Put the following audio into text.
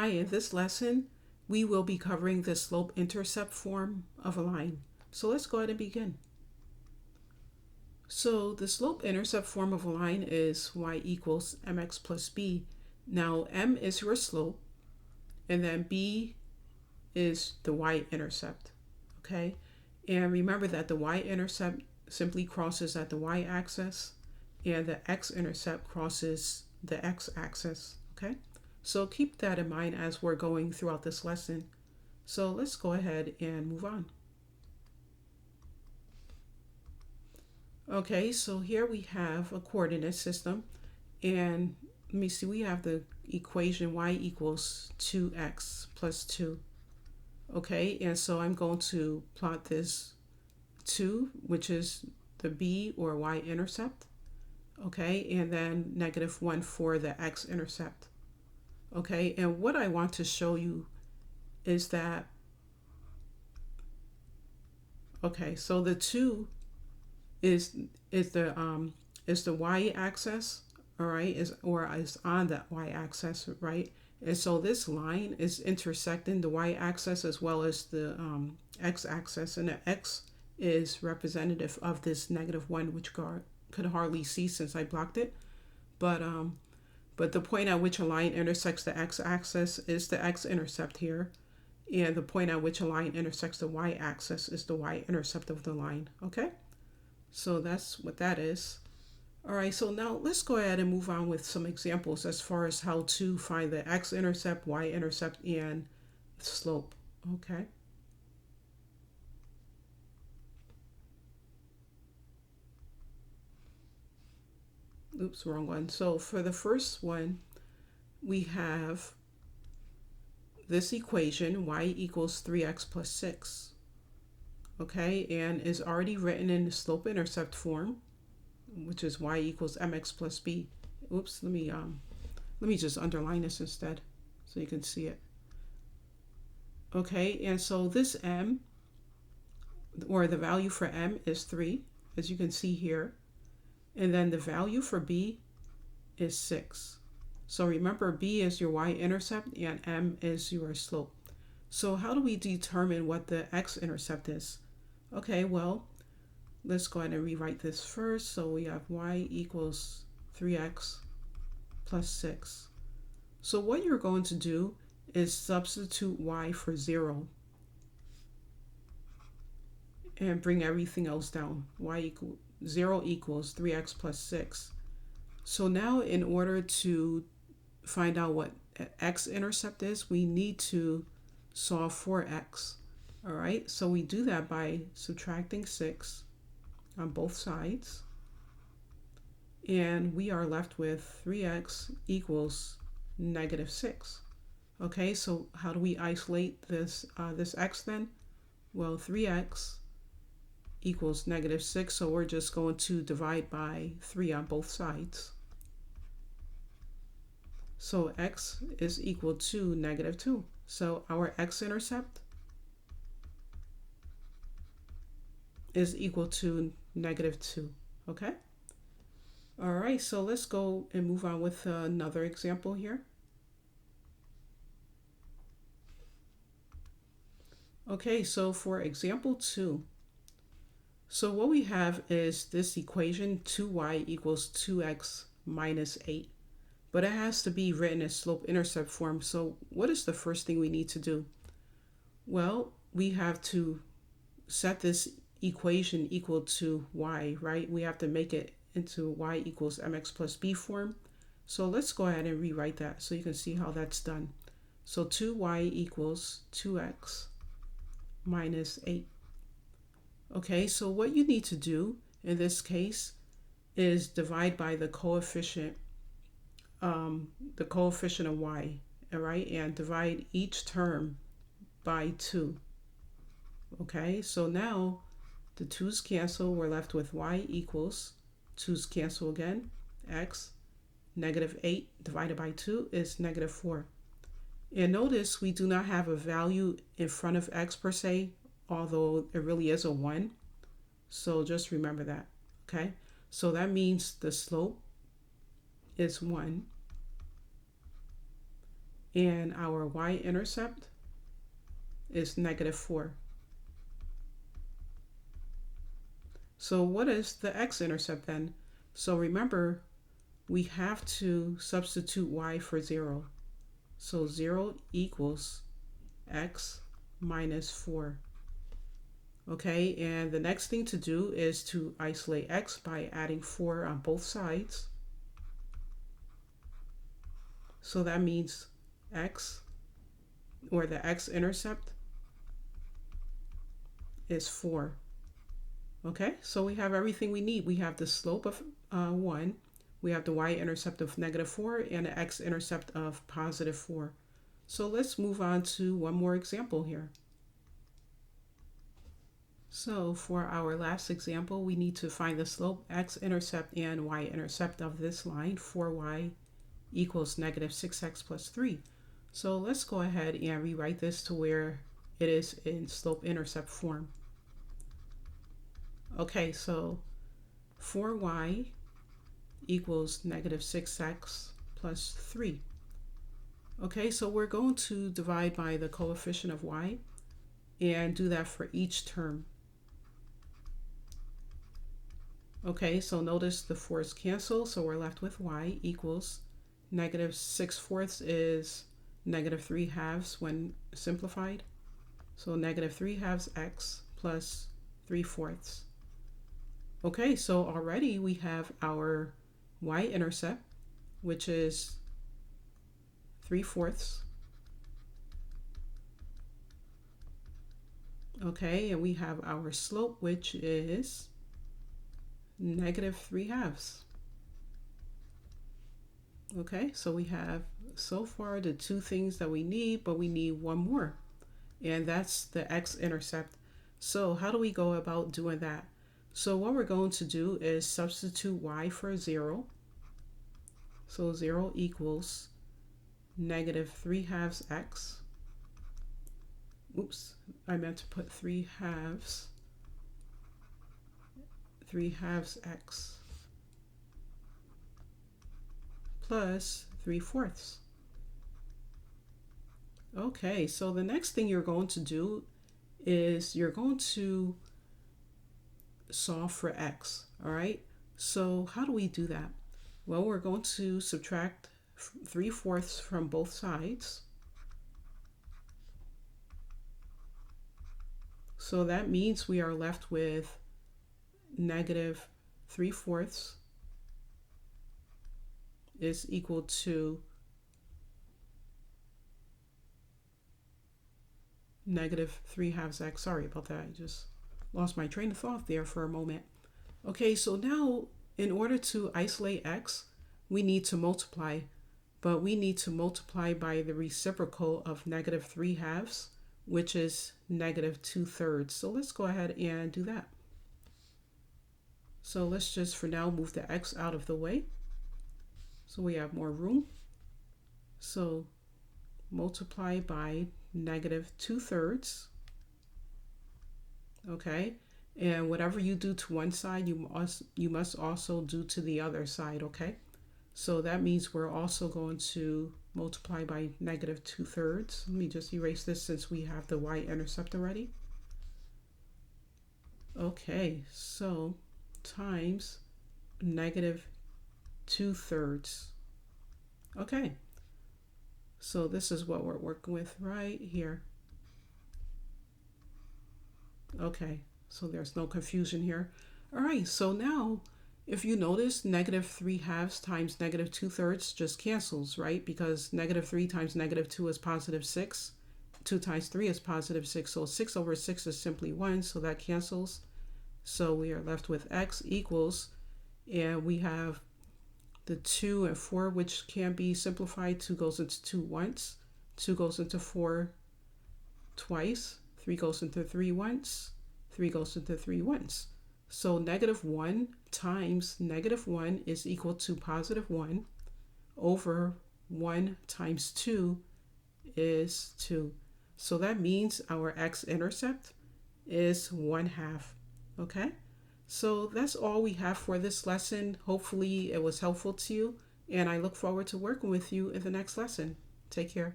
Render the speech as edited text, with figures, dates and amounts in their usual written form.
Hi, in this lesson, we will be covering the slope-intercept form of a line. So let's go ahead and begin. So the slope-intercept form of a line is y equals mx plus b. Now m is your slope, and then b is the y-intercept, okay? And remember that the y-intercept simply crosses at the y-axis, and the x-intercept crosses the x-axis, okay? So keep that in mind as we're going throughout this lesson. So let's go ahead and move on. Okay, so here we have a coordinate system, and let me see, we have the equation y equals 2x plus 2. Okay, and so I'm going to plot this 2, which is the b or y-intercept. Okay, and then -1 for the x-intercept. Okay, and what I want to show you is that, okay, so the 2 is the y-axis, all right, is on the y-axis, right? And so this line is intersecting the y-axis as well as the x-axis, and the x is representative of this -1, which could hardly see since I blocked it, but the point at which a line intersects the x-axis is the x-intercept here, and the point at which a line intersects the y-axis is the y-intercept of the line, okay? So that's what that is. All right, so now let's go ahead and move on with some examples as far as how to find the x-intercept, y-intercept, and slope, okay? Oops, wrong one. So for the first one, we have this equation, y equals 3x plus 6, okay, and is already written in the slope-intercept form, which is y equals mx plus b. Oops, let me just underline this instead so you can see it. Okay, and so this m, or the value for m, is 3, as you can see here, and then the value for b is 6. So remember, b is your y-intercept and m is your slope. So how do we determine what the x-intercept is? Okay, well, let's go ahead and rewrite this first. So we have y equals 3x plus 6. So what you're going to do is substitute y for 0 and bring everything else down. 0 equals 3x plus 6. So now in order to find out what x-intercept is, we need to solve for x. All right, so we do that by subtracting 6 on both sides, and we are left with 3x equals -6. Okay, so how do we isolate this x then? Well, 3x equals -6, so we're just going to divide by 3 on both sides. So x is equal to -2. So our x-intercept is equal to -2, okay? All right, so let's go and move on with another example here. Okay, so for example 2, so what we have is this equation 2y equals 2x minus 8. But it has to be written in slope-intercept form. So what is the first thing we need to do? Well, we have to set this equation equal to y, right? We have to make it into y equals mx plus b form. So let's go ahead and rewrite that so you can see how that's done. So 2y equals 2x minus 8. Okay, so what you need to do in this case is divide by the coefficient of y, all right, and divide each term by 2. Okay, so now the 2's cancel, we're left with y equals 2's cancel again, x, -8 divided by 2 is -4. And notice we do not have a value in front of x per se, although it really is a 1. So just remember that, okay? So that means the slope is 1. and our y-intercept is -4. So what is the x-intercept then? So remember, we have to substitute y for 0. So 0 equals x minus 4. Okay, and the next thing to do is to isolate x by adding 4 on both sides. So that means x, or the x-intercept, is 4. Okay, so we have everything we need. We have the slope of 1, we have the y-intercept of -4, and the x-intercept of +4. So let's move on to one more example here. So for our last example, we need to find the slope, x-intercept, and y-intercept of this line. 4y equals -6x plus 3. So let's go ahead and rewrite this to where it is in slope-intercept form. Okay, so 4y equals -6x plus 3. Okay, so we're going to divide by the coefficient of y and do that for each term. Okay, so notice the 4's cancel, so we're left with y equals -6/4 is -3/2 when simplified. So -3/2 x plus 3/4. Okay, so already we have our y-intercept, which is 3/4. Okay, and we have our slope, which is -3/2. Okay, so we have so far the two things that we need, but we need one more, and that's the x-intercept. So how do we go about doing that? So what we're going to do is substitute y for 0. So 0 equals -3/2 x. Oops, I meant to put 3/2. 3/2 x plus 3/4. Okay, so the next thing you're going to do is you're going to solve for x, all right? So how do we do that? Well, we're going to subtract 3/4 from both sides. So that means we are left with -3/4 is equal to -3/2 x. Sorry about that. I just lost my train of thought there for a moment. Okay, so now in order to isolate x, we need to multiply, but we need to multiply by the reciprocal of -3/2, which is -2/3. So let's go ahead and do that. So let's just for now move the x out of the way so we have more room. So multiply by -2/3. Okay, and whatever you do to one side, you must also do to the other side. Okay, so that means we're also going to multiply by -2/3. Let me just erase this since we have the y-intercept already. Okay, so times -2/3. Okay, so this is what we're working with right here. Okay, so there's no confusion here. All right, so now if you notice, -3/2 times -2/3 just cancels, right? Because -3 times -2 is +6. 2 times 3 is +6. So 6/6 is simply 1, so that cancels. So we are left with x equals, and we have the 2 and 4, which can be simplified. 2 goes into 2 once. 2 goes into 4 twice. 3 goes into 3 once. 3 goes into 3 once. So -1 times -1 is equal to +1 over 1 times 2 is 2. So that means our x-intercept is 1/2. Okay, so that's all we have for this lesson. Hopefully it was helpful to you, and I look forward to working with you in the next lesson. Take care.